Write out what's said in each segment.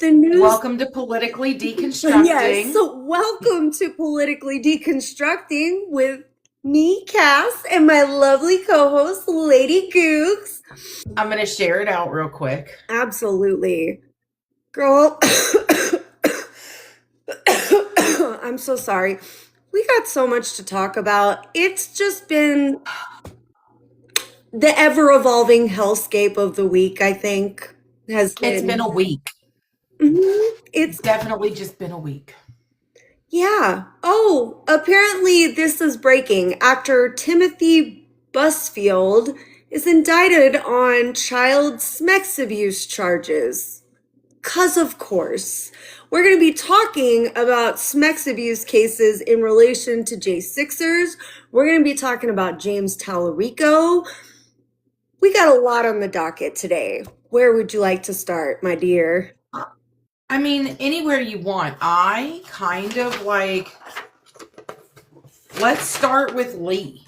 the news. Welcome to Politically Deconstructing. Yes, so welcome to Politically Deconstructing with me, Kass, and my lovely co-host, Lady Googs. I'm going to share it out real quick. Absolutely. Girl, I'm so sorry. We got so much to talk about. It's just been the ever-evolving hellscape of the week, I think, has been. It's been a week. It's definitely just been a week. Yeah. Oh, apparently this is breaking. Actor Timothy Busfield is indicted on child sex abuse charges. 'Cause of course, we're going to be talking about sex abuse cases in relation to J6ers. We're going to be talking about James Talarico. We got a lot on the docket today. Where would you like to start, my dear? I mean, anywhere you want. I kind of like, let's start with Lee.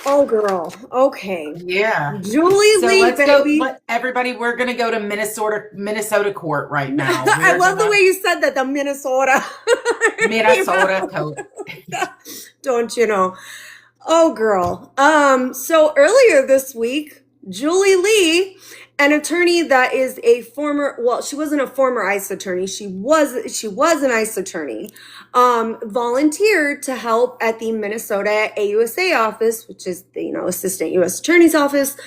Oh, girl. Okay. Yeah. Julie Lee, let's baby. Go, everybody, we're going to go to Minnesota court right now. I love the way you said that, the Minnesota. Minnesota court. Don't you know? Oh, girl. So earlier this week, Julie Lee, an attorney that is a former, well, she wasn't a former ICE attorney. She was an ICE attorney, volunteered to help at the Minnesota AUSA office, which is the, Assistant U.S. Attorney's Office,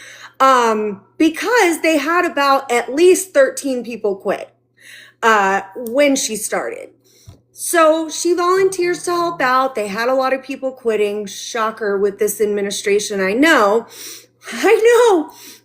because they had about at least 13 people quit, when she started. So she volunteers to help out. They had a lot of people quitting. Shocker with this administration, I know.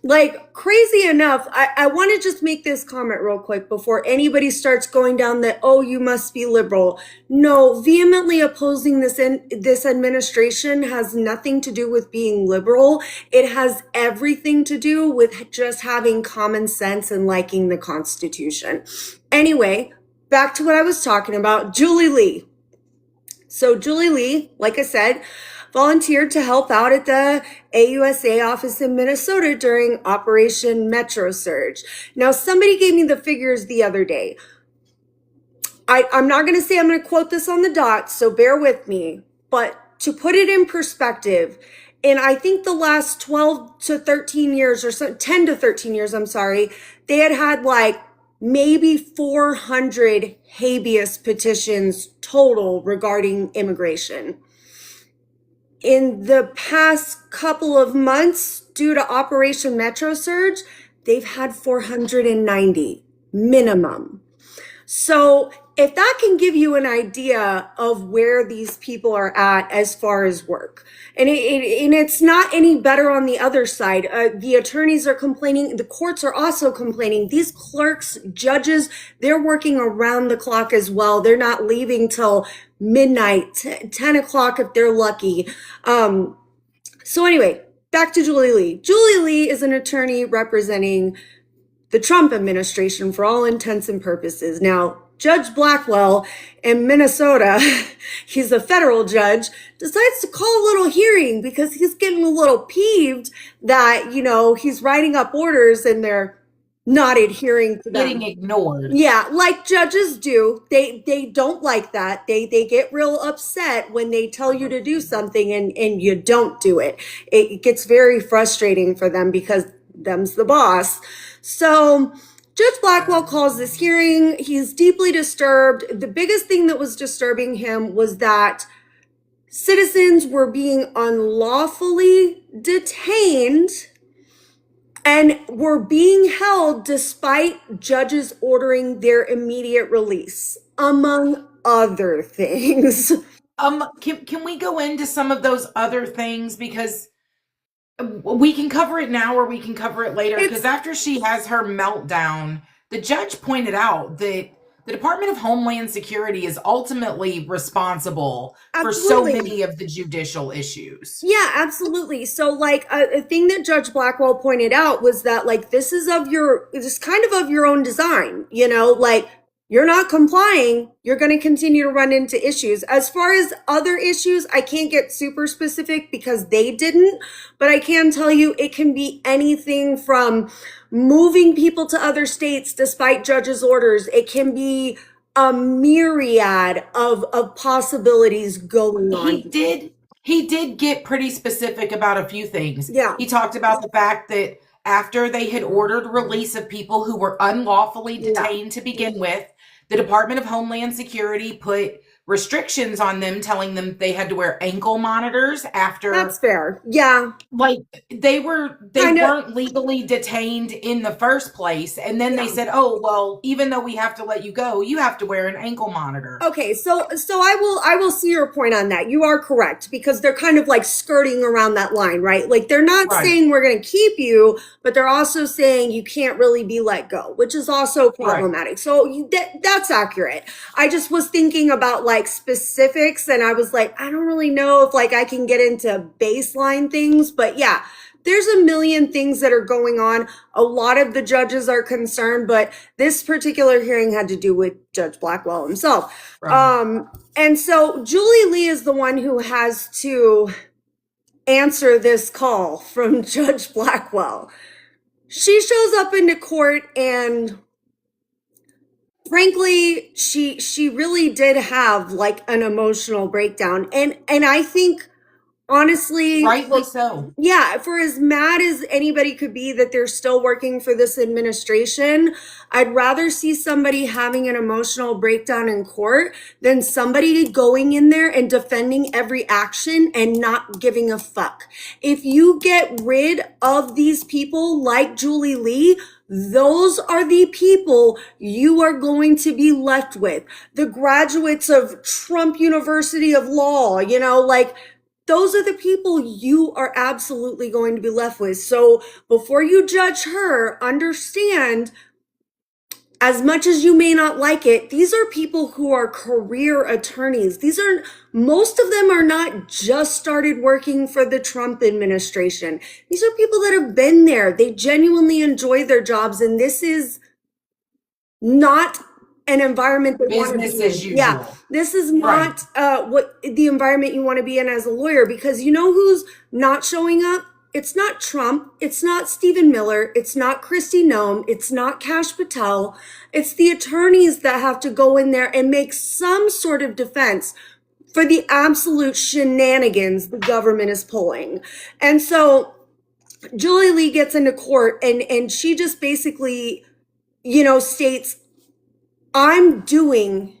Like, crazy enough, I want to just make this comment real quick before anybody starts going down the, oh, you must be liberal. No, vehemently opposing this administration has nothing to do with being liberal. It has everything to do with just having common sense and liking the Constitution. Anyway, back to what I was talking about, Julie Lee. So Julie Lee, like I said, volunteered to help out at the AUSA office in Minnesota during Operation Metro Surge. Now, somebody gave me the figures the other day. I'm not going to say I'm going to quote this on the dot, so bear with me. But to put it in perspective, in I think the last 12 to 13 years, or so, 10 to 13 years, I'm sorry, they had like maybe 400 habeas petitions total regarding immigration. In the past couple of months, due to Operation Metro Surge, they've had 490 minimum. So if that can give you an idea of where these people are at as far as work, and it's not any better on the other side. The attorneys are complaining. The courts are also complaining. These clerks, judges, they're working around the clock as well. They're not leaving till midnight, 10 o'clock if they're lucky. So anyway, back to Julie Lee. Julie Lee is an attorney representing the Trump administration for all intents and purposes. Now, Judge Blackwell in Minnesota, he's a federal judge, decides to call a little hearing because he's getting a little peeved that, he's writing up orders and they're not adhering to them. Getting ignored. Yeah, like judges do. They don't like that. They get real upset when they tell you to do something and you don't do it. It gets very frustrating for them because them's the boss. So Judge Blackwell calls this hearing. He's deeply disturbed. The biggest thing that was disturbing him was that citizens were being unlawfully detained and were being held despite judges ordering their immediate release, among other things. Can we go into some of those other things? Because we can cover it now or we can cover it later. Because after she has her meltdown, the judge pointed out that the Department of Homeland Security is ultimately responsible for so many of the judicial issues. Yeah, absolutely. So like a thing that Judge Blackwell pointed out was that like this is kind of of your own design, like you're not complying, you're going to continue to run into issues. As far as other issues, I can't get super specific because they didn't, but I can tell you it can be anything from moving people to other states despite judges' orders. It can be a myriad of possibilities going on. He did get pretty specific about a few things. Yeah. He talked about the fact that after they had ordered release of people who were unlawfully detained to begin with, the Department of Homeland Security put restrictions on them, telling them they had to wear ankle monitors after. That's fair. Yeah. Like they weren't legally detained in the first place. And then they said, oh, well, even though we have to let you go, you have to wear an ankle monitor. Okay, so I will see your point on that. You are correct, because they're kind of like skirting around that line, right? Like they're not saying we're going to keep you, but they're also saying you can't really be let go, which is also problematic. So that's accurate. I just was thinking about like specifics, and I was like, I don't really know if like I can get into baseline things, but yeah, there's a million things that are going on. A lot of the judges are concerned, but this particular hearing had to do with Judge Blackwell himself. Right. And so Julie Lee is the one who has to answer this call from Judge Blackwell. She shows up into court, and frankly, she really did have like an emotional breakdown. And I think, honestly, rightly so. Yeah, for as mad as anybody could be that they're still working for this administration, I'd rather see somebody having an emotional breakdown in court than somebody going in there and defending every action and not giving a fuck. If you get rid of these people like Julie Lee, those are the people you are going to be left with. The graduates of Trump University of Law, you know, like, those are the people you are absolutely going to be left with. So before you judge her, understand, as much as you may not like it, these are people who are career attorneys. Most of them are not just started working for the Trump administration. These are people that have been there. They genuinely enjoy their jobs, and this is not an environment that business as usual. Yeah, this is not what the environment you want to be in as a lawyer, because you know who's not showing up? It's not Trump. It's not Stephen Miller. It's not Kristi Noem. It's not Kash Patel. It's the attorneys that have to go in there and make some sort of defense for the absolute shenanigans the government is pulling. And so Julie Lee gets into court, and she just basically, you know, states, I'm doing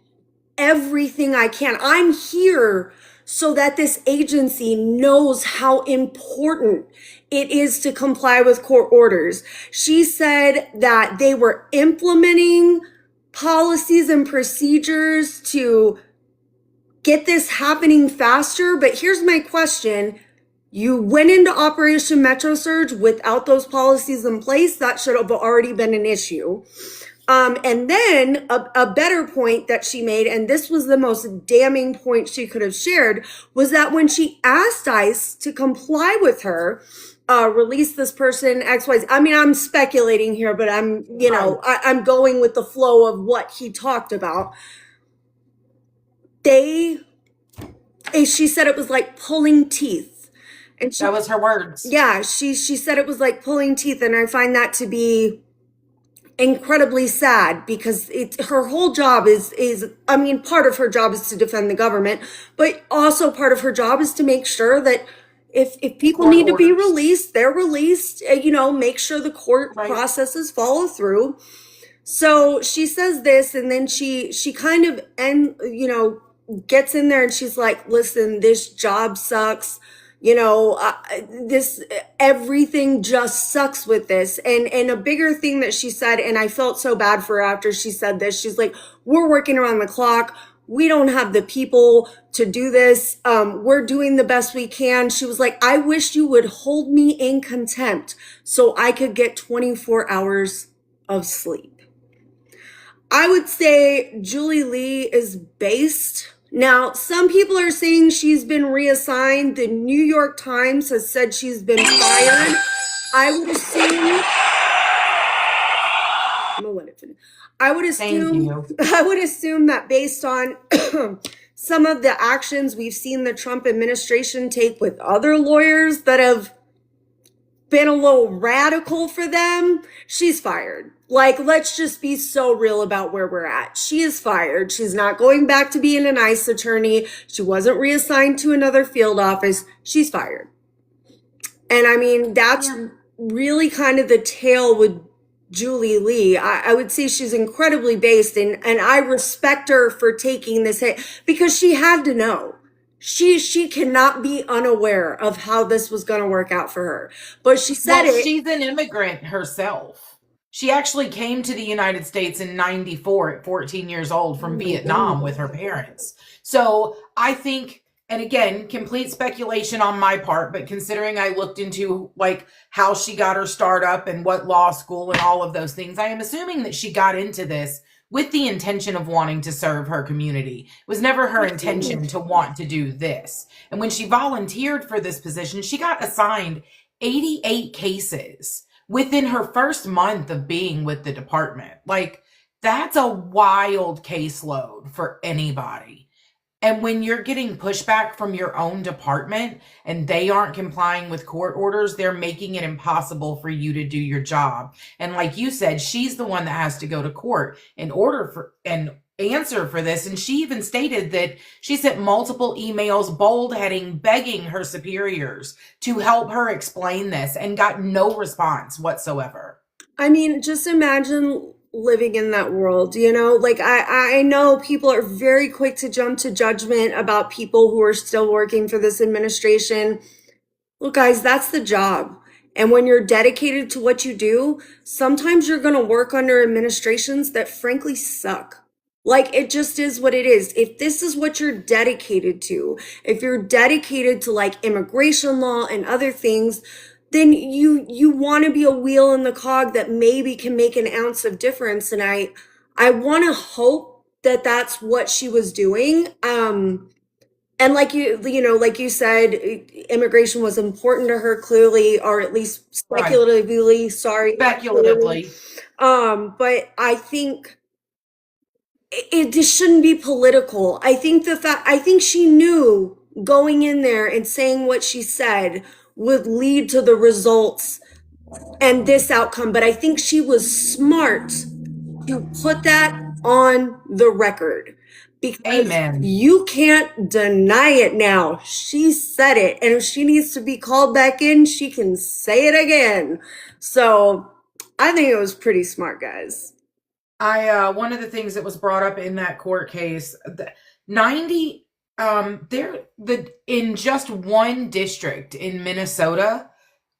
everything I can. I'm here so that this agency knows how important it is to comply with court orders. She said that they were implementing policies and procedures to get this happening faster. But here's my question. You went into Operation Metro Surge without those policies in place. That should have already been an issue. And then a better point that she made, and this was the most damning point she could have shared, was that when she asked ICE to comply with her, release this person, XYZ. I mean, I'm speculating here, but I'm going with the flow of what he talked about. She said it was like pulling teeth. And that was her words. Yeah, she said it was like pulling teeth, and I find that to be incredibly sad, because her whole job is I mean, part of her job is to defend the government, but also part of her job is to make sure that if people need to be released, they're released, you know, make sure the court processes follow through. So she says this, and then she kind of gets in there, and she's like, listen, this job sucks. You know, everything just sucks with this. And a bigger thing that she said, and I felt so bad for her after she said this, she's like, we're working around the clock. We don't have the people to do this. We're doing the best we can. She was like, I wish you would hold me in contempt so I could get 24 hours of sleep. I would say Julie Lee is based. Now, some people are saying she's been reassigned. The New York Times has said she's been fired. I would assume, I'm gonna let it I would Thank assume you. I would assume that based on some of the actions we've seen the Trump administration take with other lawyers that have been a little radical for them, she's fired. Like, let's just be so real about where we're at. She is fired. She's not going back to being an ICE attorney. She wasn't reassigned to another field office. She's fired. And I mean, that's really kind of the tale with Julie Lee. I would say she's incredibly based, and I respect her for taking this hit because she had to know. She cannot be unaware of how this was going to work out for her. But she said it. She's an immigrant herself. She actually came to the United States in 94 at 14 years old from Vietnam with her parents. So I think, and again, complete speculation on my part, but considering I looked into like how she got her start up and what law school and all of those things, I am assuming that she got into this with the intention of wanting to serve her community. It was never her intention to want to do this. And when she volunteered for this position, she got assigned 88 cases within her first month of being with the department. Like, that's a wild caseload for anybody. And when you're getting pushback from your own department and they aren't complying with court orders, they're making it impossible for you to do your job. And like you said, she's the one that has to go to court in order for and answer for this. And she even stated that she sent multiple emails, bold heading, begging her superiors to help her explain this and got no response whatsoever. I mean, just imagine living in that world, you know, like I know people are very quick to jump to judgment about people who are still working for this administration. Look, guys, that's the job. And when you're dedicated to what you do, sometimes you're going to work under administrations that frankly suck. Like, it just is what it is. If this is what you're dedicated to, if you're dedicated to like immigration law and other things, then you want to be a wheel in the cog that maybe can make an ounce of difference. And I want to hope that that's what she was doing. And like like you said, immigration was important to her clearly, or at least speculatively. Right. Sorry, speculatively. But I think this shouldn't be political. I think she knew going in there and saying what she said would lead to the results and this outcome. But I think she was smart to put that on the record because you can't deny it now. She said it. And if she needs to be called back in, she can say it again. So I think it was pretty smart, guys. One of the things that was brought up in that court case, in just one district in Minnesota,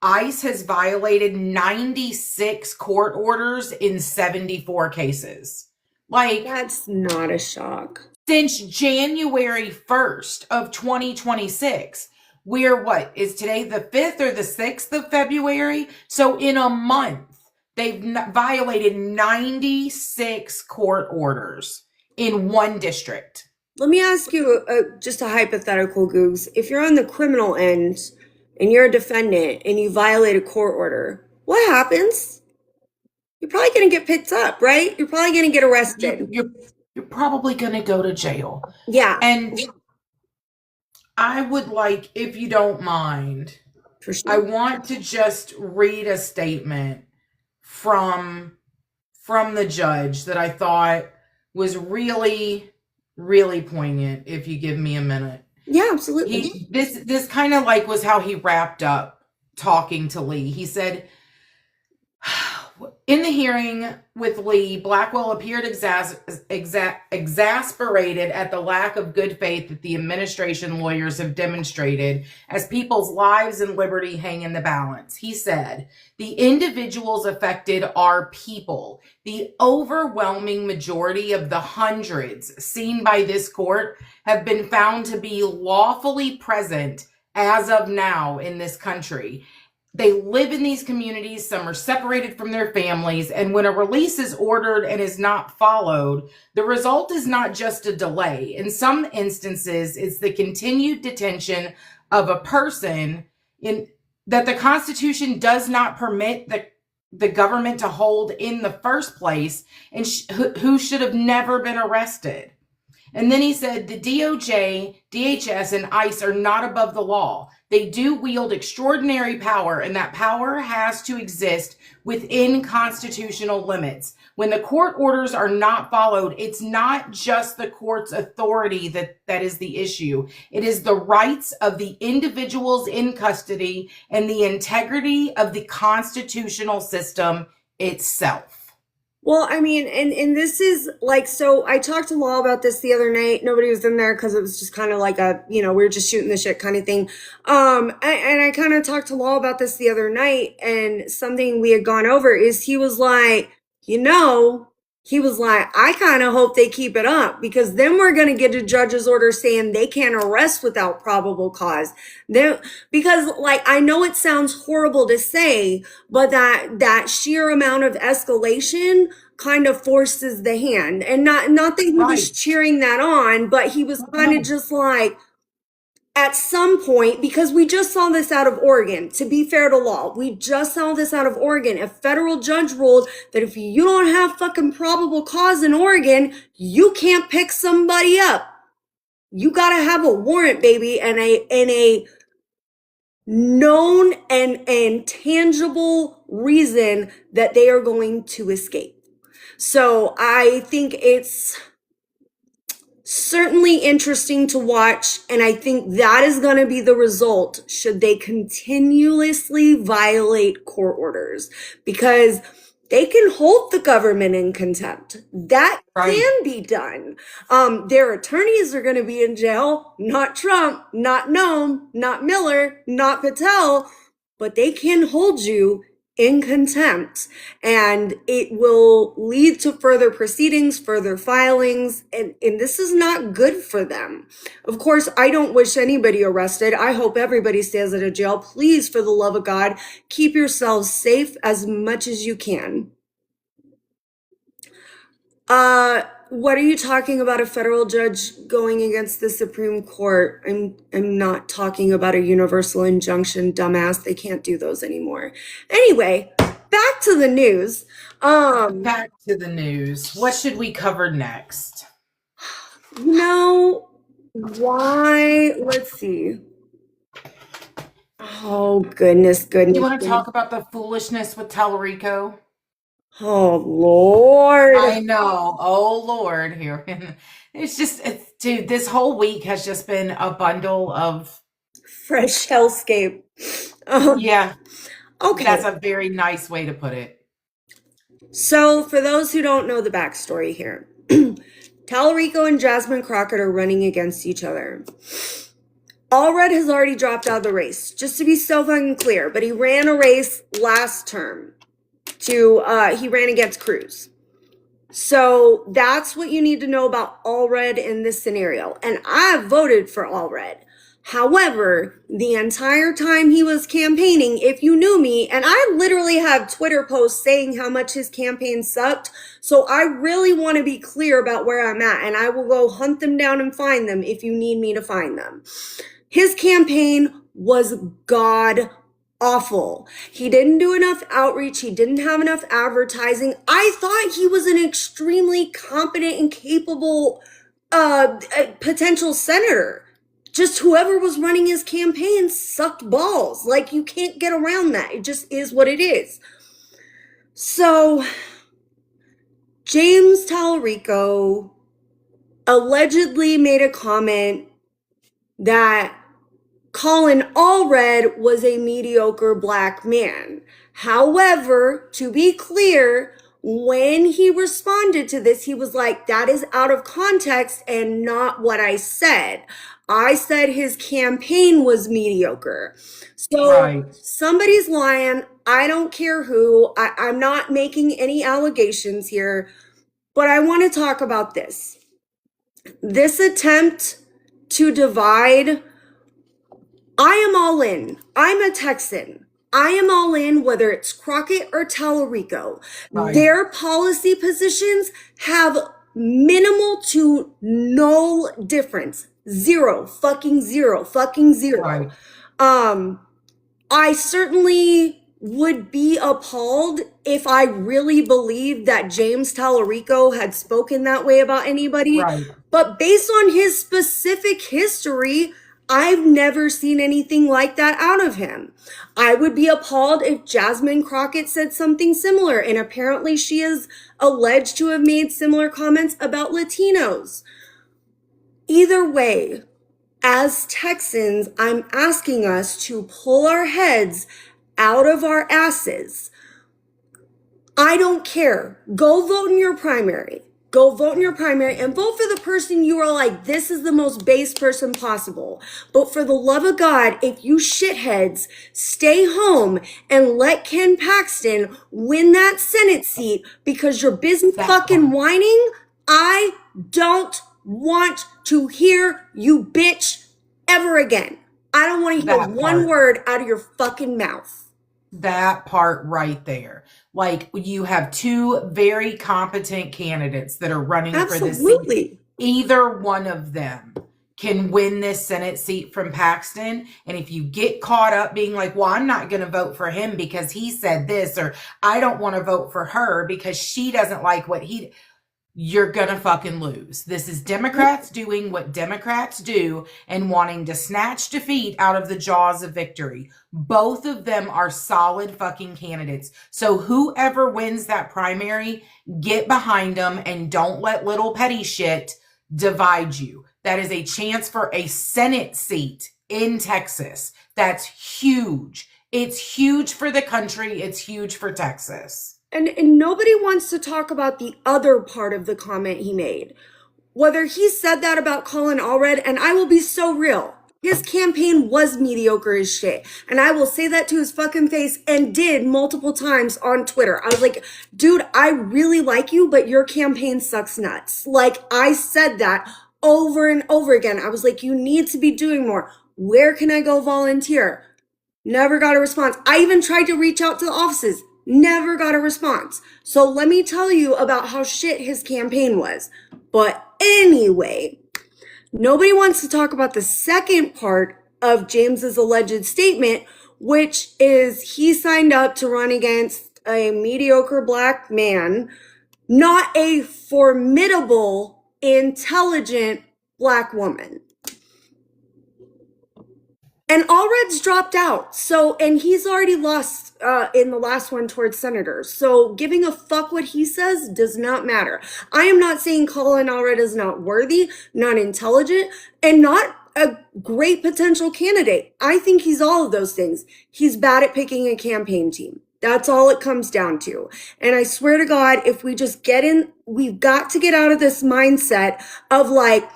ICE has violated 96 court orders in 74 cases. Like, that's not a shock. Since January 1st of 2026, we're what is today, the 5th or the 6th of February? So in a month, they've violated 96 court orders in one district. Let me ask you just a hypothetical, Googs. If you're on the criminal end and you're a defendant and you violate a court order, what happens? You're probably going to get picked up, right? You're probably going to get arrested. You're probably going to go to jail. Yeah. And I would like, if you don't mind, for sure, I want to just read a statement from the judge that I thought was really, really poignant, if you give me a minute. Yeah, absolutely. This kind of like was how he wrapped up talking to Lee. He said, in the hearing with Lee, Blackwell appeared exasperated at the lack of good faith that the administration lawyers have demonstrated as people's lives and liberty hang in the balance. He said, the individuals affected are people. The overwhelming majority of the hundreds seen by this court have been found to be lawfully present as of now in this country. They live in these communities. Some are separated from their families. And when a release is ordered and is not followed, the result is not just a delay. In some instances, it's the continued detention of a person that the Constitution does not permit the government to hold in the first place, and who should have never been arrested. And then he said the DOJ, DHS, and ICE are not above the law. They do wield extraordinary power, and that power has to exist within constitutional limits. When the court orders are not followed, it's not just the court's authority that is the issue. It is the rights of the individuals in custody and the integrity of the constitutional system itself. Well, I mean, and this is like, so I talked to Law about this the other night. Nobody was in there because it was just kind of like a, we were just shooting the shit kind of thing. And I kind of talked to Law about this the other night, and something we had gone over is he was like, I kind of hope they keep it up, because then we're going to get a judge's order saying they can't arrest without probable cause. Because like, I know it sounds horrible to say, but that sheer amount of escalation kind of forces the hand. And not that he was cheering that on, but he was kind of just like, at some point, because we just saw this out of Oregon, to be fair to Law, we just saw this out of Oregon. A federal judge ruled that if you don't have fucking probable cause in Oregon, you can't pick somebody up. You gotta have a warrant, baby, and a known and tangible reason that they are going to escape. So I think it's certainly interesting to watch, and I think that is going to be the result should they continuously violate court orders, because they can hold the government in contempt. That can be done. Their attorneys are going to be in jail, not Trump, not Noem, not Miller, not Patel, but they can hold you in contempt, and it will lead to further proceedings, further filings, and this is not good for them. Of course, I don't wish anybody arrested. I hope everybody stays out of jail. Please, for the love of God, keep yourselves safe as much as you can. What are you talking about? A federal judge going against the Supreme Court? I'm not talking about a universal injunction, dumbass. They can't do those anymore. Anyway, back to the news. Back to the news. What should we cover next? Why? Let's see. Oh, goodness. You want to talk about the foolishness with Talarico? Oh, Lord. I know. Oh, Lord. Here. Dude, this whole week has just been a bundle of fresh hellscape. Yeah. Okay. That's a very nice way to put it. So, for those who don't know the backstory here, Talarico and Jasmine Crockett are running against each other. Allred has already dropped out of the race, just to be so fucking clear, but he ran a race last term. He ran against Cruz. So that's what you need to know about Allred in this scenario. And I voted for Allred. However, the entire time he was campaigning, if you knew me, and I literally have Twitter posts saying how much his campaign sucked. So I really want to be clear about where I'm at, and I will go hunt them down and find them if you need me to find them. His campaign was god awful. He didn't do enough outreach. He didn't have enough advertising. I thought he was an extremely competent and capable potential senator. Just whoever was running his campaign sucked balls. Like, you can't get around that. It just is what it is. So, James Talarico allegedly made a comment that Colin Allred was a mediocre black man. However, to be clear, when he responded to this, he was like, that is out of context and not what I said. I said his campaign was mediocre. So somebody's lying. I don't care who. I'm not making any allegations here, but I want to talk about this. This attempt to divide, I am all in. I'm a Texan. I am all in, whether it's Crockett or Talarico. Their policy positions have minimal to no difference. Zero fucking zero. I certainly would be appalled if I really believed that James Talarico had spoken that way about anybody. Right. But based on his specific history, I've never seen anything like that out of him. I would be appalled if Jasmine Crockett said something similar, and apparently she is alleged to have made similar comments about Latinos. Either way, as Texans, I'm asking us to pull our heads out of our asses. I don't care. Go vote in your primary. Go vote in your primary and vote for the person you are like, this is the most base person possible. But for the love of God, if you shitheads stay home and let Ken Paxton win that Senate seat because you're busy fucking whining, I don't want to hear you bitch ever again. I don't want to hear one word out of your fucking mouth. That part right there. Like, you have two very competent candidates that are running for this seat. Either one of them can win this Senate seat from Paxton. And if you get caught up being like, well, I'm not going to vote for him because he said this, or I don't want to vote for her because she doesn't like what you're gonna fucking lose. This is Democrats doing what Democrats do and wanting to snatch defeat out of the jaws of victory. Both of them are solid fucking candidates. So whoever wins that primary, get behind them and don't let little petty shit divide you. That is a chance for a Senate seat in Texas. That's huge. It's huge for the country. It's huge for Texas. And nobody wants to talk about the other part of the comment he made. Whether he said that about Colin Allred, and I will be so real, his campaign was mediocre as shit. And I will say that to his fucking face, and did multiple times on Twitter. I was like, dude, I really like you, but your campaign sucks nuts. Like, I said that over and over again. I was like, you need to be doing more. Where can I go volunteer? Never got a response. I even tried to reach out to the offices. Never got a response. So let me tell you about how shit his campaign was. But anyway, nobody wants to talk about the second part of James's alleged statement, which is he signed up to run against a mediocre black man, not a formidable, intelligent black woman. And Allred's dropped out. So, and he's already lost in the last one towards senators. So giving a fuck what he says does not matter. I am not saying Colin Allred is not worthy, not intelligent, and not a great potential candidate. I think he's all of those things. He's bad at picking a campaign team. That's all it comes down to. And I swear to God, if we just get in, we've got to get out of this mindset of like,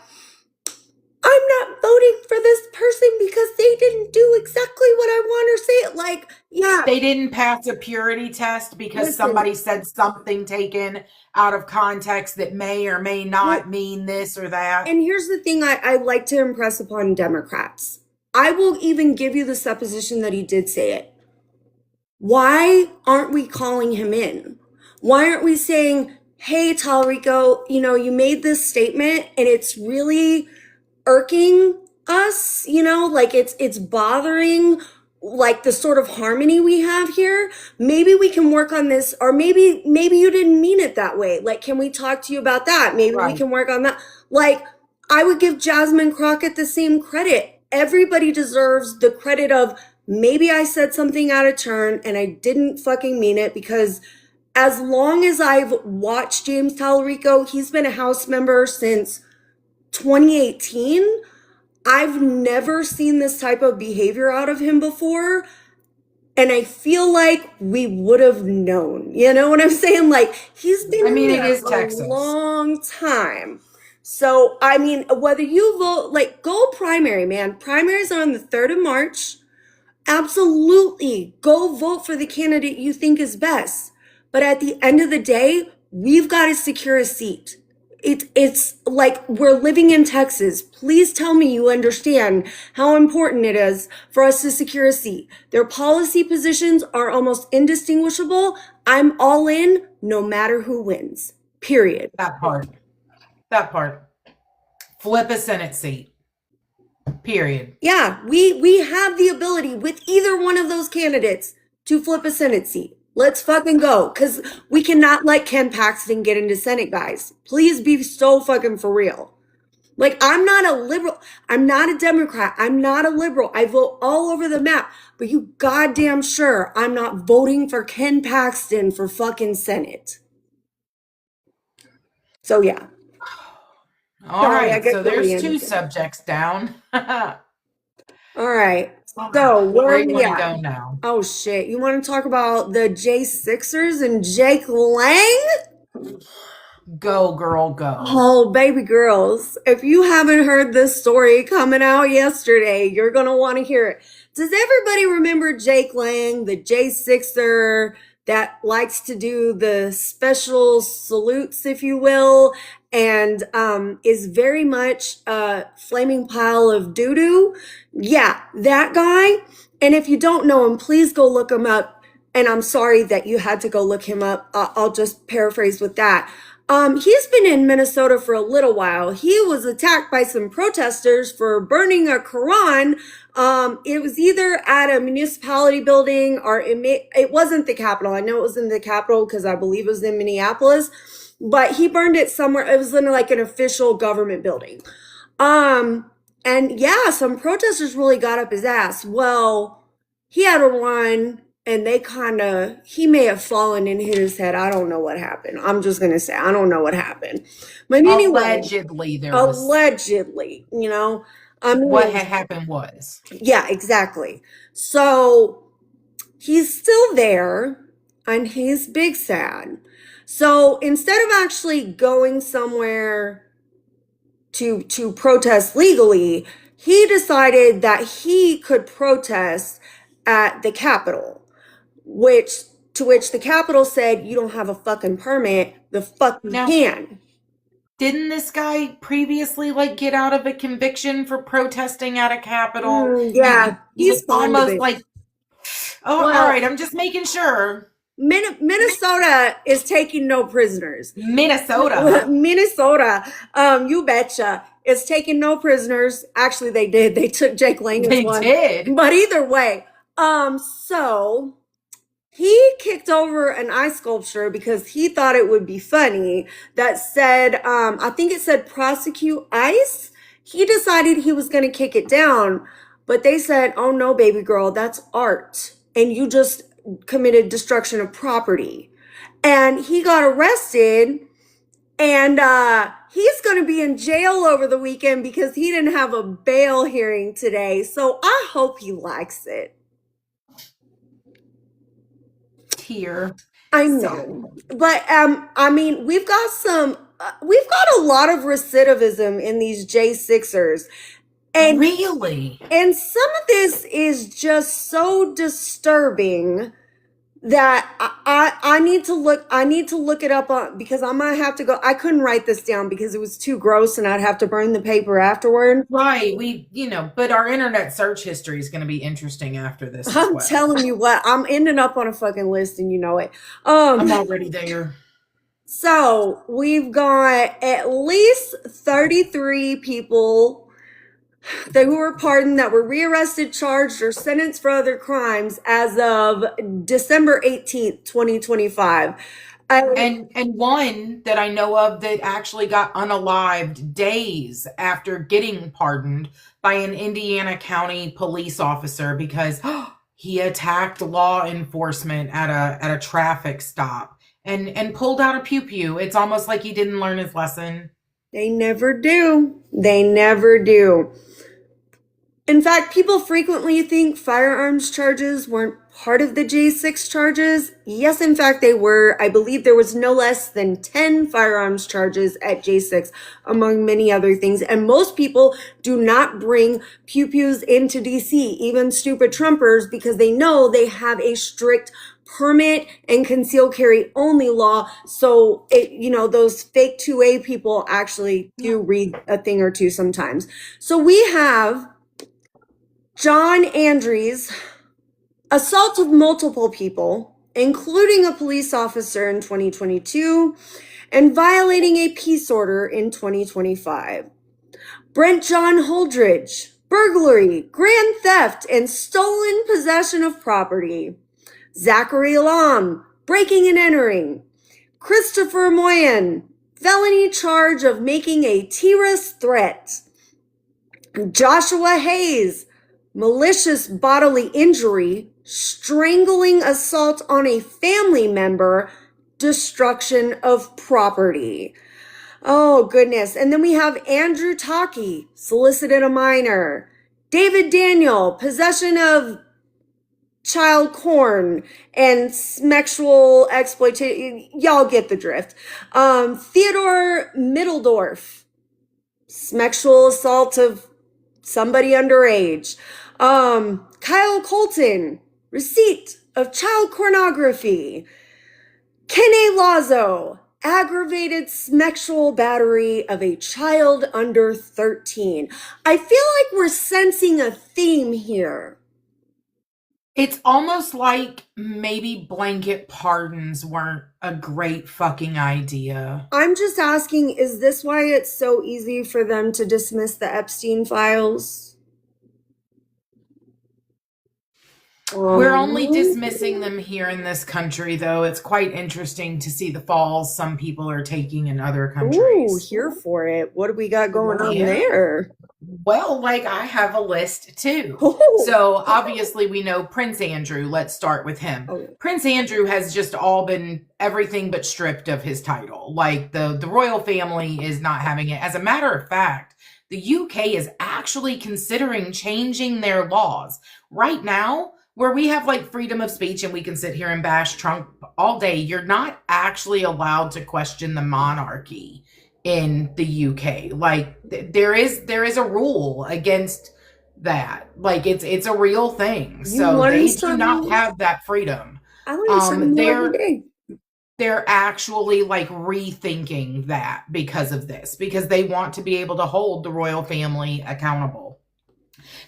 I'm not voting for this person because they didn't do exactly what I want or say it. Like, yeah. They didn't pass a purity test because somebody said something taken out of context that may or may not mean this or that. And here's the thing I like to impress upon Democrats. I will even give you the supposition that he did say it. Why aren't we calling him in? Why aren't we saying, hey, Talarico, you made this statement and it's really irking us, like it's bothering like the sort of harmony we have here. Maybe we can work on this, or maybe you didn't mean it that way. Like, can we talk to you about that? Maybe we can work on that. Like, I would give Jasmine Crockett the same credit. Everybody deserves the credit of maybe I said something out of turn and I didn't fucking mean it, because as long as I've watched James Talarico, he's been a House member since 2018. I've never seen this type of behavior out of him before. And I feel like we would have known. You know what I'm saying? Like, he's been in there for a long time. So, I mean, whether you vote, like, go primary, man. Primaries are on the 3rd of March. Absolutely. Go vote for the candidate you think is best. But at the end of the day, we've got to secure a seat. It's like we're living in Texas. Please tell me you understand how important it is for us to secure a seat. Their policy positions are almost indistinguishable. I'm all in no matter who wins. Period. That part. Flip a Senate seat. Period. Yeah, we have the ability with either one of those candidates to flip a Senate seat. Let's fucking go. Because we cannot let Ken Paxton get into Senate, guys. Please be so fucking for real. Like, I'm not a liberal. I'm not a Democrat. I'm not a liberal. I vote all over the map. But you goddamn sure I'm not voting for Ken Paxton for fucking Senate. So, yeah. All Sorry, I right, get so there's two really subjects down. All All right. right, So, where where are you we want to at? go now? Oh, shit. You want to talk about the J6ers and Jake Lang? Go, girl, go. Oh, baby girls, if you haven't heard this story coming out yesterday, you're going to want to hear it. Does everybody remember Jake Lang, the J6er that likes to do the special salutes, if you will, and is very much a flaming pile of doo-doo? Yeah, that guy. And if you don't know him, please go look him up. And I'm sorry that you had to go look him up. I'll just paraphrase with that. He's been in Minnesota for a little while. He was attacked by some protesters for burning a Quran. It was either at a municipality building or it wasn't the Capitol. I know it was in the Capitol because I believe it was in Minneapolis, but he burned it somewhere. It was in like an official government building. And yeah, some protesters really got up his ass. Well, he had a run and he may have fallen and hit his head. I don't know what happened. I'm just going to say, I don't know what happened. But anyway, Allegedly, there was. allegedly, you know, What had happened was. yeah, exactly. So he's still there and he's big sad. So instead of actually going somewhere to protest legally, he decided that he could protest at the Capitol, to which the Capitol said, you don't have a fucking permit, the fuck you Now, can. didn't this guy previously like get out of a conviction for protesting at a Capitol? Yeah, He he's was fond of almost it. like, oh, Well, all right, I'm just making sure. Minnesota is taking no prisoners. Minnesota. Minnesota, you betcha, is taking no prisoners. Actually, they did. They took Jake Lang as They one. did. But either way, so he kicked over an ice sculpture because he thought it would be funny that said, I think it said prosecute ICE. He decided he was going to kick it down, but they said, oh no, baby girl, that's art. And you just committed destruction of property. And he got arrested and he's going to be in jail over the weekend because he didn't have a bail hearing today. So I hope he likes it. Tear. I know. But I mean, we've got a lot of recidivism in these J6ers. And Really? and some of this is just so disturbing that I need to look it up on, because I'm gonna have to go. I couldn't write this down because it was too gross and I'd have to burn the paper afterward. Right. But our internet search history is going to be interesting after this as I'm well. telling you what, I'm ending up on a fucking list and you know it. I'm already there. So we've got at least 33 people who were pardoned that were rearrested, charged, or sentenced for other crimes as of December 18th, 2025. And one that I know of that actually got unalived days after getting pardoned by an Indiana County police officer because he attacked law enforcement at a traffic stop and pulled out a pew-pew. It's almost like he didn't learn his lesson. They never do. They never do. In fact, people frequently think firearms charges weren't part of the J6 charges. Yes, in fact, they were. I believe there was no less than 10 firearms charges at J6, among many other things. And most people do not bring pew-pews into DC, even stupid Trumpers, because they know they have a strict permit and concealed carry only law. So, those fake 2A people actually do read a thing or two sometimes. So we have John Andrews, assault of multiple people, including a police officer in 2022, and violating a peace order in 2025. Brent John Holdridge, burglary, grand theft, and stolen possession of property. Zachary Alam, breaking and entering. Christopher Moyen, felony charge of making a terrorist threat. Joshua Hayes, malicious bodily injury, strangling assault on a family member, destruction of property. Oh, goodness. And then we have Andrew Taki, solicited a minor. David Daniel, possession of child porn and sexual exploitation. Y'all get the drift. Theodore Middledorf, sexual assault of somebody underage. Kyle Colton, receipt of child pornography. Kene Lazo, aggravated sexual battery of a child under 13. I feel like we're sensing a theme here. It's almost like maybe blanket pardons weren't a great fucking idea. I'm just asking, is this why it's so easy for them to dismiss the Epstein files? We're only dismissing them here in this country, though. It's quite interesting to see the falls some people are taking in other countries. Ooh, here for it. What do we got going on there? Well, like, I have a list, too. Oh. So, obviously, we know Prince Andrew. Let's start with him. Oh. Prince Andrew has just all been everything but stripped of his title. Like, the royal family is not having it. As a matter of fact, the UK is actually considering changing their laws. Right now, where we have like freedom of speech and we can sit here and bash Trump all day, you're not actually allowed to question the monarchy in the UK. Like there is a rule against that. Like it's a real thing. So they do not have that freedom. They're actually like rethinking that because of this, because they want to be able to hold the royal family accountable.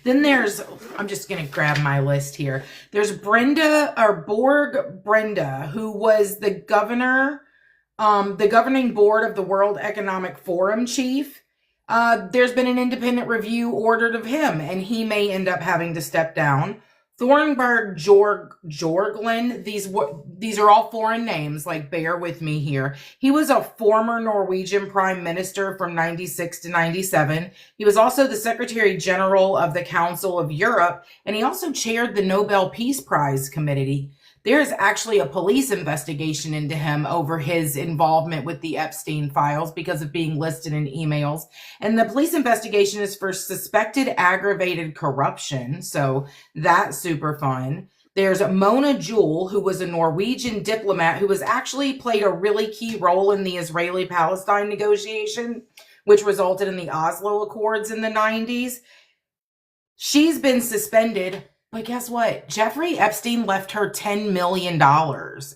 Then there's, I'm just going to grab my list here. There's Borg Brenda, who was the governing board of the World Economic Forum chief. There's been an independent review ordered of him, and he may end up having to step down. Thornberg Jorglund, these are all foreign names, like bear with me here. He was a former Norwegian prime minister from 96 to 97. He was also the Secretary General of the Council of Europe, and he also chaired the Nobel Peace Prize Committee. There's actually a police investigation into him over his involvement with the Epstein files because of being listed in emails. And the police investigation is for suspected aggravated corruption. So that's super fun. There's Mona Jewel, who was a Norwegian diplomat who was actually played a really key role in the Israeli-Palestine negotiation, which resulted in the Oslo Accords in the 90s. She's been suspended. But guess what? Jeffrey Epstein left her $10 million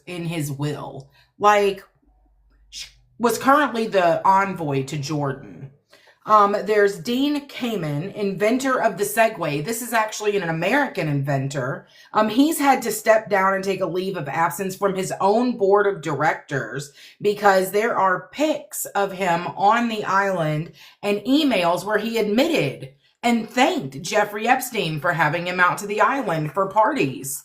in his will. Like, was currently the envoy to Jordan. There's Dean Kamen, inventor of the Segway. This is actually an American inventor. He's had to step down and take a leave of absence from his own board of directors because there are pics of him on the island and emails where he admitted and thanked Jeffrey Epstein for having him out to the island for parties.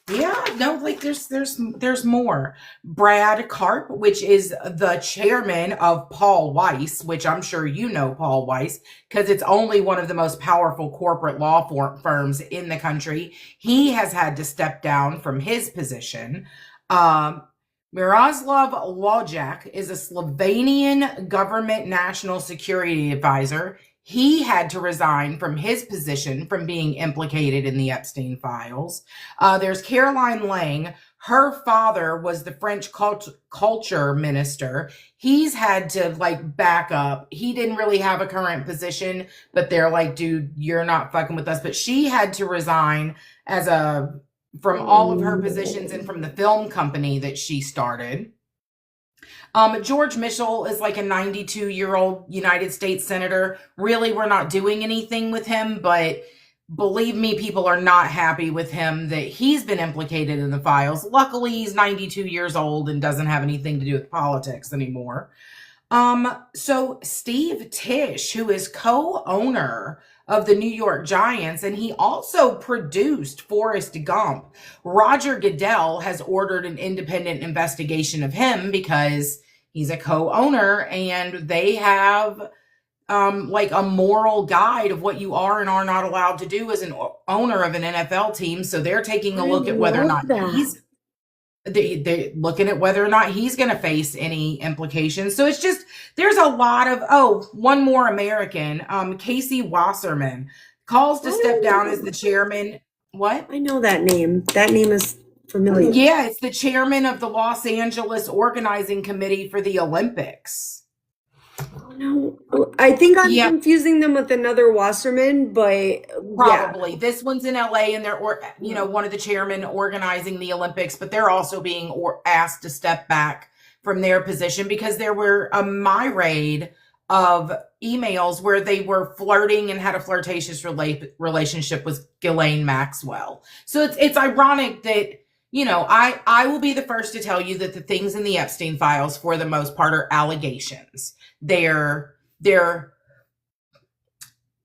Yeah, no, like there's more. Brad Karp, which is the chairman of Paul Weiss, which I'm sure you know Paul Weiss, because it's only one of the most powerful corporate law firms in the country. He has had to step down from his position. Miroslav Lojak is a Slovenian government national security advisor. He had to resign from his position from being implicated in the Epstein files. There's Caroline Lang. Her father was the French culture minister. He's had to like back up. He didn't really have a current position, but they're like, dude, you're not fucking with us. But she had to resign from all of her positions and from the film company that she started. George Mitchell is like a 92-year-old United States senator. Really, we're not doing anything with him, but believe me, people are not happy with him that he's been implicated in the files. Luckily, he's 92 years old and doesn't have anything to do with politics anymore. So Steve Tisch, who is co-owner of the New York Giants, and he also produced Forrest Gump, Roger Goodell has ordered an independent investigation of him because he's a co-owner and they have like a moral guide of what you are and are not allowed to do as an owner of an NFL team. So they're taking a I look at whether or love not that. they're looking at whether or not he's going to face any implications. So it's just, there's a lot of, one more American, Casey Wasserman calls to step down as the chairman. What? I know that name. That name is familiar. Yeah, it's the chairman of the Los Angeles Organizing Committee for the Olympics. No, I think I'm Yeah, confusing them with another Wasserman, but yeah. probably. This one's in LA and they're, one of the chairmen organizing the Olympics, but they're also being asked to step back from their position because there were a myriad of emails where they were flirting and had a flirtatious relationship with Ghislaine Maxwell. So it's ironic that, I will be the first to tell you that the things in the Epstein files, for the most part, are allegations. They're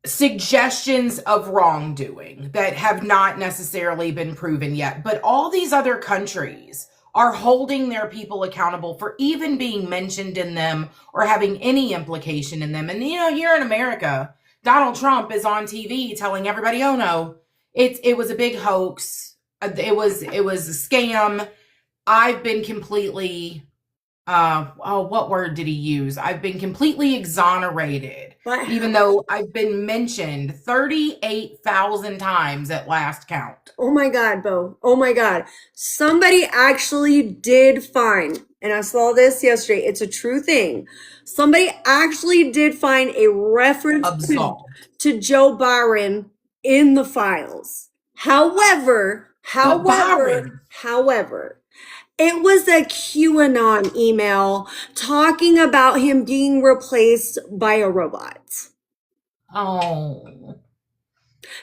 suggestions of wrongdoing that have not necessarily been proven yet. But all these other countries are holding their people accountable for even being mentioned in them or having any implication in them. And, here in America, Donald Trump is on TV telling everybody, oh no, it was a big hoax. It was a scam. I've been completely, what word did he use? I've been completely exonerated, even though I've been mentioned 38,000 times at last count. Oh my God, Bo. Oh my God. Somebody actually did find, and I saw this yesterday, it's a true thing. Somebody actually did find a reference to Joe Byron in the files. However, it was a QAnon email talking about him being replaced by a robot. Oh.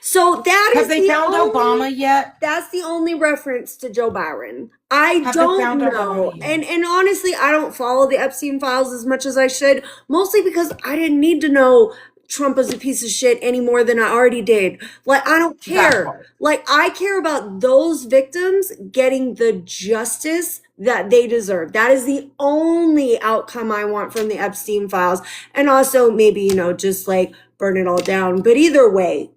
So that Have they found Obama yet? That's the only reference to Joe Byron. I don't know. And honestly, I don't follow the Epstein files as much as I should, mostly because I didn't need to know Trump is a piece of shit any more than I already did. Like, I don't care. Like, I care about those victims getting the justice that they deserve. That is the only outcome I want from the Epstein files. And also maybe, just like burn it all down. But either way,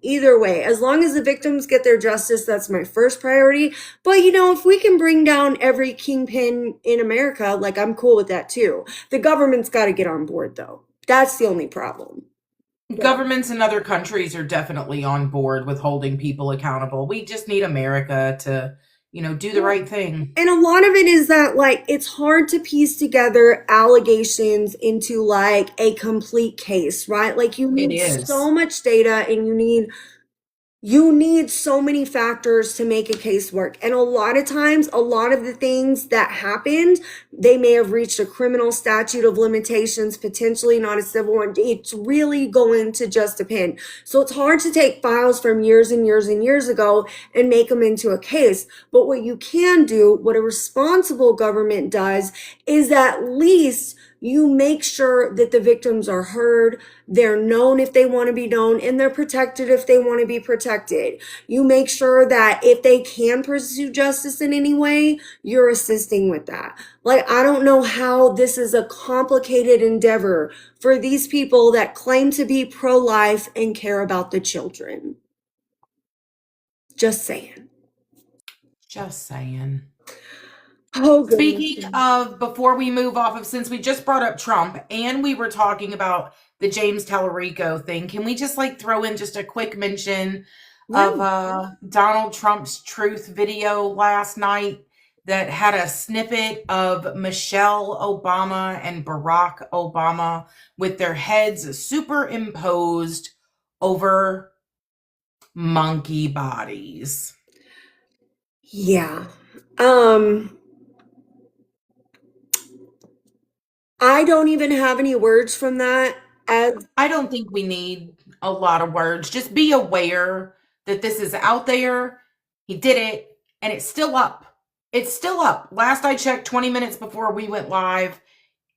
as long as the victims get their justice, that's my first priority. But if we can bring down every kingpin in America, like, I'm cool with that too. The government's got to get on board though. That's the only problem. Governments in other countries are definitely on board with holding people accountable. We just need America to, do the right thing. And a lot of it is that, like, it's hard to piece together allegations into, like, a complete case, right? Like, you need so much data and you need so many factors to make a case work. And a lot of times, a lot of the things that happened, they may have reached a criminal statute of limitations, potentially not a civil one. It's really going to just depend. So it's hard to take files from years and years and years ago and make them into a case. But what you can do, what a responsible government does, is at least you make sure that the victims are heard, they're known if they want to be known, and they're protected if they want to be protected. You make sure that if they can pursue justice in any way, you're assisting with that. Like, I don't know how this is a complicated endeavor for these people that claim to be pro-life and care about the children. Just saying. Oh, speaking of, before we move off of, since we just brought up Trump and we were talking about the James Talarico thing, can we just throw in just a quick mention of Donald Trump's truth video last night that had a snippet of Michelle Obama and Barack Obama with their heads superimposed over monkey bodies? Yeah. I don't even have any words from that. I don't think we need a lot of words. Just be aware that this is out there. He did it, and it's still up. It's still up. Last I checked, 20 minutes before we went live,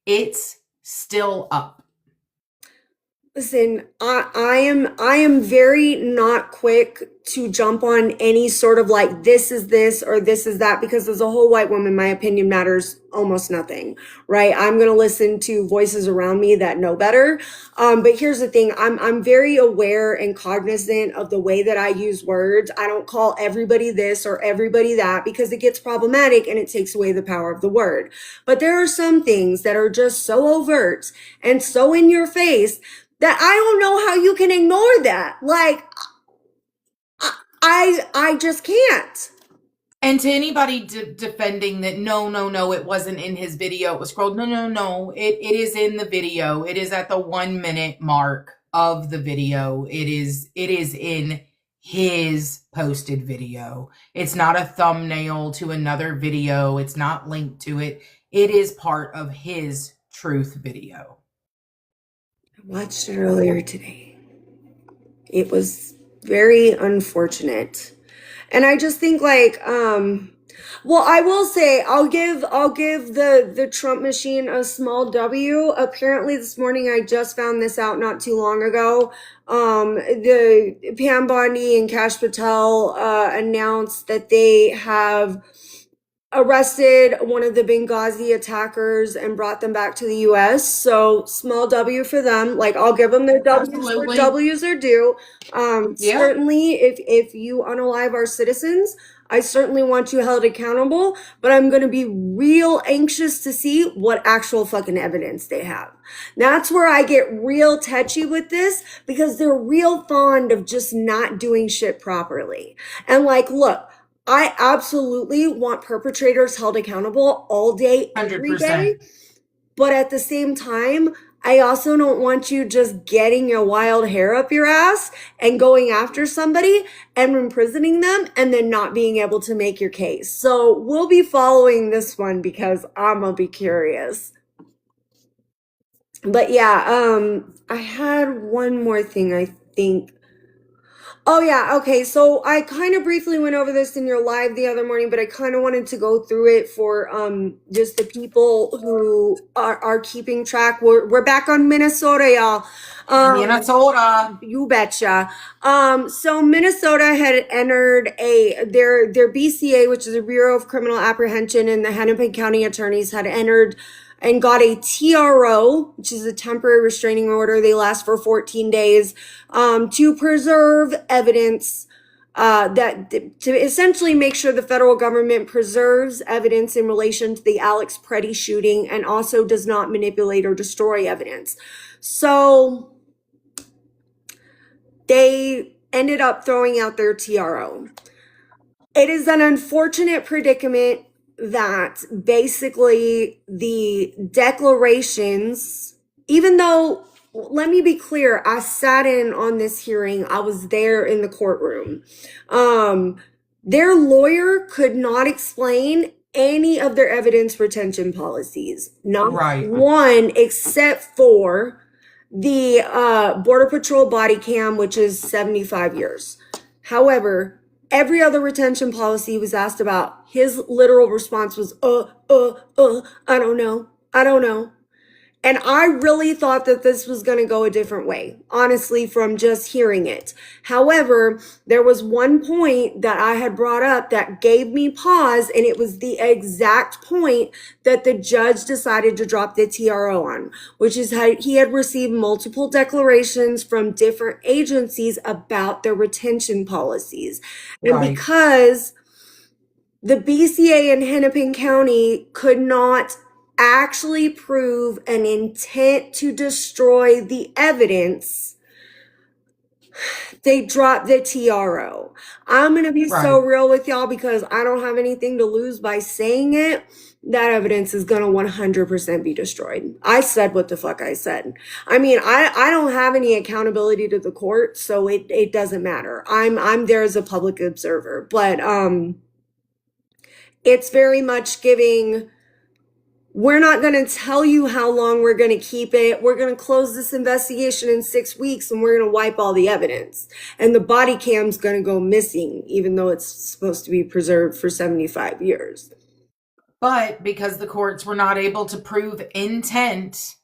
it's still up? Listen, I am very not quick to jump on any sort of like this is this or this is that, because as a whole white woman, my opinion matters almost nothing, right? I'm gonna listen to voices around me that know better. But here's the thing, I'm very aware and cognizant of the way that I use words. I don't call everybody this or everybody that, because it gets problematic and it takes away the power of the word. But there are some things that are just so overt and so in your face that I don't know how you can ignore that. Like, I just can't. And to anybody defending that, no, it wasn't in his video, it was scrolled. No, it is in the video. It is at the 1 minute mark of the video. It is in his posted video. It's not a thumbnail to another video. It's not linked to it. It is part of his truth video. I watched it earlier today. It was very unfortunate. And I just think like, well, I will say I'll give the Trump machine a small W. Apparently this morning, I just found this out not too long ago. The Pam Bondi and Kash Patel announced that they have arrested one of the Benghazi attackers and brought them back to the US. So small W for them. Like, I'll give them their W's where W's are due. Certainly if you unalive our citizens, I certainly want you held accountable, but I'm going to be real anxious to see what actual fucking evidence they have. That's where I get real touchy with this, because they're real fond of just not doing shit properly. And like, look, I absolutely want perpetrators held accountable all day, every 100%. day. But at the same time, I also don't want you just getting your wild hair up your ass and going after somebody and imprisoning them and then not being able to make your case. So we'll be following this one because I'm gonna be curious. But yeah, I had one more thing, I think. Oh yeah, okay. So I kind of briefly went over this in your live the other morning, but I kind of wanted to go through it for just the people who are keeping track. We're back on Minnesota, y'all. Minnesota. You betcha. So Minnesota had entered their BCA, which is a Bureau of Criminal Apprehension, and the Hennepin County attorneys had entered and got a TRO, which is a temporary restraining order. They last for 14 days to preserve evidence, to essentially make sure the federal government preserves evidence in relation to the Alex Preddy shooting and also does not manipulate or destroy evidence. So they ended up throwing out their TRO. It is an unfortunate predicament that basically the declarations, even though, let me be clear, I sat in on this hearing, I was there in the courtroom. Their lawyer could not explain any of their evidence retention policies, not one, except for the Border Patrol body cam, which is 75 years. However, every other retention policy was asked about. His literal response was, I don't know. And I really thought that this was going to go a different way, honestly, from just hearing it. However, there was one point that I had brought up that gave me pause, and it was the exact point that the judge decided to drop the TRO on, which is how he had received multiple declarations from different agencies about their retention policies. And because the BCA in Hennepin County could not actually prove an intent to destroy the evidence, they dropped the TRO. I'm going to be so real with y'all because I don't have anything to lose by saying it. That evidence is going to 100% be destroyed. I said what the fuck I said. I mean, I don't have any accountability to the court, so it doesn't matter. I'm there as a public observer, but it's very much giving, we're not going to tell you how long we're going to keep it. We're going to close this investigation in 6 weeks and we're going to wipe all the evidence. And the body cam's going to go missing, even though it's supposed to be preserved for 75 years. But because the courts were not able to prove intent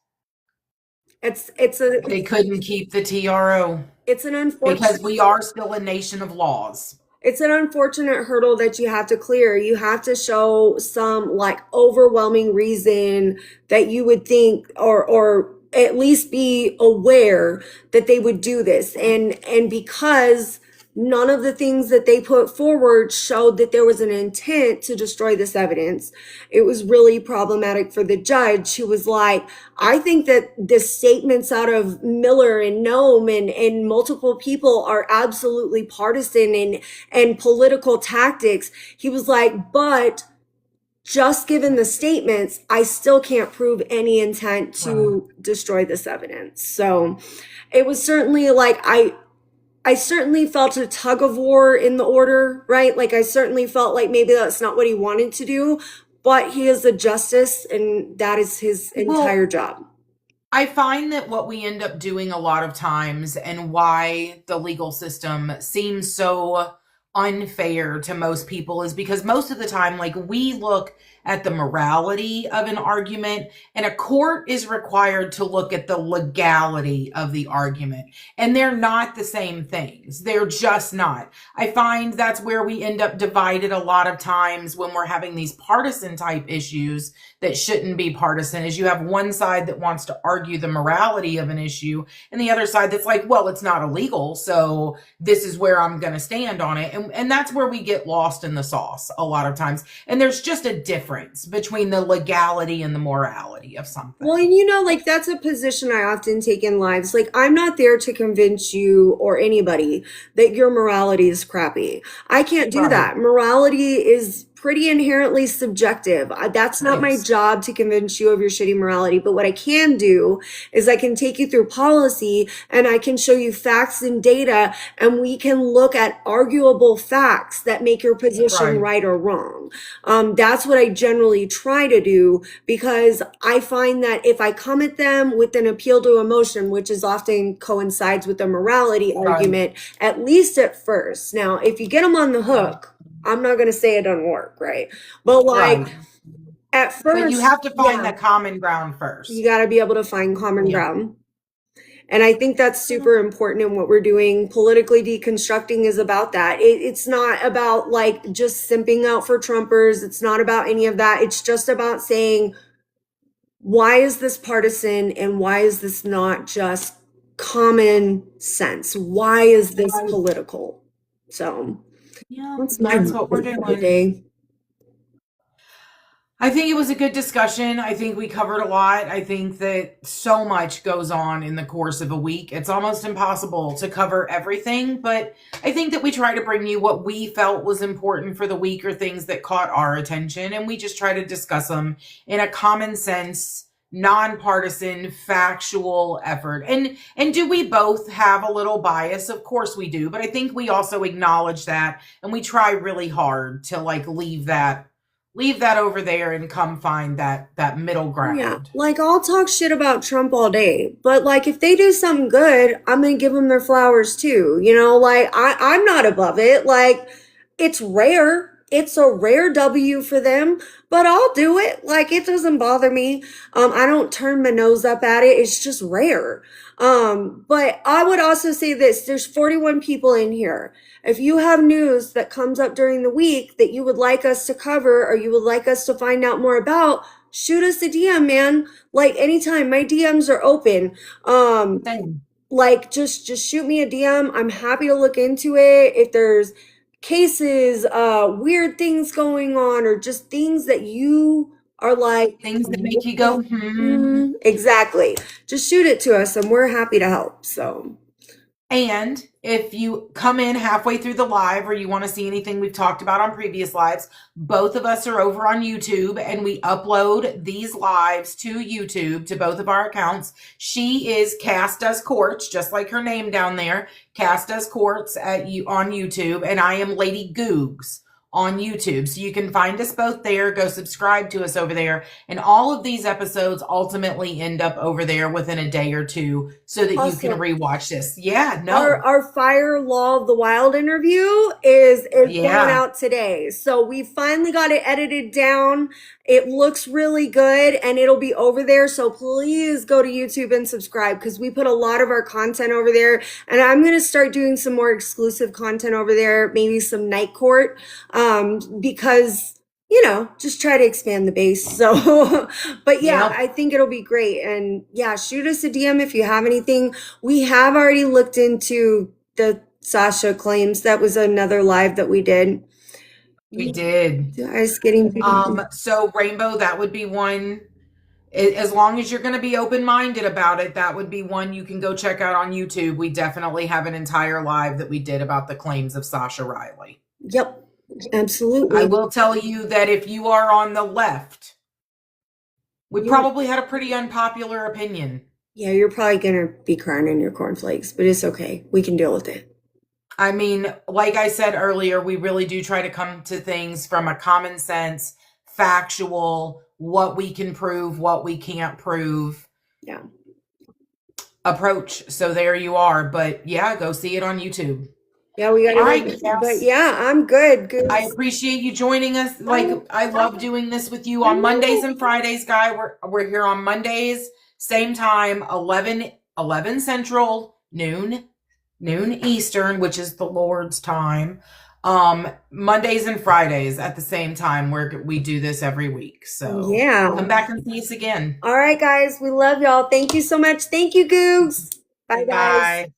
They couldn't keep the TRO it's an because unfortunate we are still a nation of laws. it's an unfortunate hurdle that you have to clear. You have to show some like overwhelming reason that you would think or at least be aware that they would do this. And because none of the things that they put forward showed that there was an intent to destroy this evidence, it was really problematic for the judge, who was like, I think that the statements out of Miller and Nome and multiple people are absolutely partisan and political tactics. He was like, but just given the statements, I still can't prove any intent to destroy this evidence. So it was certainly like, I certainly felt a tug of war in the order, right? Like I certainly felt like maybe that's not what he wanted to do, but he is a justice and that is his entire job. I find that what we end up doing a lot of times, and why the legal system seems so unfair to most people, is because most of the time, like, we look at the morality of an argument, and a court is required to look at the legality of the argument. And they're not the same things. They're just not. I find that's where we end up divided a lot of times when we're having these partisan type issues that shouldn't be partisan, is you have one side that wants to argue the morality of an issue and the other side that's like, well, it's not illegal, so this is where I'm going to stand on it. And that's where we get lost in the sauce a lot of times. And there's just a difference between the legality and the morality of something. Well, and you know, like that's a position I often take in lives. Like I'm not there to convince you or anybody that your morality is crappy. I can't do that. Morality is pretty inherently subjective. That's not my job to convince you of your shitty morality. But what I can do is I can take you through policy and I can show you facts and data, and we can look at arguable facts that make your position right or wrong. That's what I generally try to do, because I find that if I come at them with an appeal to emotion, which is often coincides with the morality argument, at least at first. Now, if you get them on the hook, I'm not going to say it doesn't work, right? But like at first, but you have to find the common ground first. You got to be able to find common ground. And I think that's super important in what we're doing. Politically deconstructing is about that. It's not about like just simping out for Trumpers. It's not about any of that. It's just about saying, why is this partisan and why is this not just common sense? Why is this political? So yeah, that's what we're doing today. I think it was a good discussion. I think we covered a lot. I think that so much goes on in the course of a week. It's almost impossible to cover everything, but I think that we try to bring you what we felt was important for the week, or things that caught our attention, and we just try to discuss them in a common sense, nonpartisan, factual effort. And do we both have a little bias? Of course we do, but I think we also acknowledge that, and we try really hard to like leave that over there and come find that middle ground. Yeah, like I'll talk shit about Trump all day, but like if they do something good, I'm gonna give them their flowers too. You know, like I'm not above it. Like it's rare. It's a rare W for them, but I'll do it. Like it doesn't bother me. I don't turn my nose up at it. It's just rare. But I would also say this, there's 41 people in here. If you have news that comes up during the week that you would like us to cover, or you would like us to find out more about, shoot us a DM, man. Like anytime, my DMs are open. Like just shoot me a DM. I'm happy to look into it. If there's cases, weird things going on, or just things that you are like, things that make you go, exactly. Just shoot it to us and we're happy to help. So, and if you come in halfway through the live, or you want to see anything we've talked about on previous lives, both of us are over on YouTube, and we upload these lives to YouTube, to both of our accounts. She is Kass Does Courts, just like her name down there. Kass Does Courts on YouTube, and I am Lady Googs on YouTube. So you can find us both there. Go subscribe to us over there. And all of these episodes ultimately end up over there within a day or two so that you can rewatch this. Yeah, no. Our Fire Law of the Wild interview is going out today. So we finally got it edited down. It looks really good and it'll be over there. So please go to YouTube and subscribe because we put a lot of our content over there. And I'm going to start doing some more exclusive content over there, maybe some Night Court, because, just try to expand the base. So, but yeah, I think it'll be great. And yeah, shoot us a DM if you have anything. We have already looked into the Sasha claims. That was another live that we did. We did. I was getting so Rainbow, that would be one. As long as you're going to be open-minded about it, that would be one you can go check out on YouTube. We definitely have an entire live that we did about the claims of Sasha Riley. Yep, absolutely. I will tell you that if you are on the left, we probably had a pretty unpopular opinion. Yeah, you're probably going to be crying in your cornflakes, but it's okay. We can deal with it. I mean, like I said earlier, we really do try to come to things from a common sense, factual, what we can prove, what we can't prove approach. So there you are. But yeah, go see it on YouTube. Yeah, we got it. But yeah, I'm good. I appreciate you joining us. I love doing this with you on Mondays and Fridays, Guy. We're here on Mondays, same time, 11 Central, noon Eastern, which is the Lord's time. Mondays and Fridays at the same time where we do this every week. So yeah, come back and see us again. All right, guys, we love y'all. Thank you so much. Thank you, Googs. Bye, guys.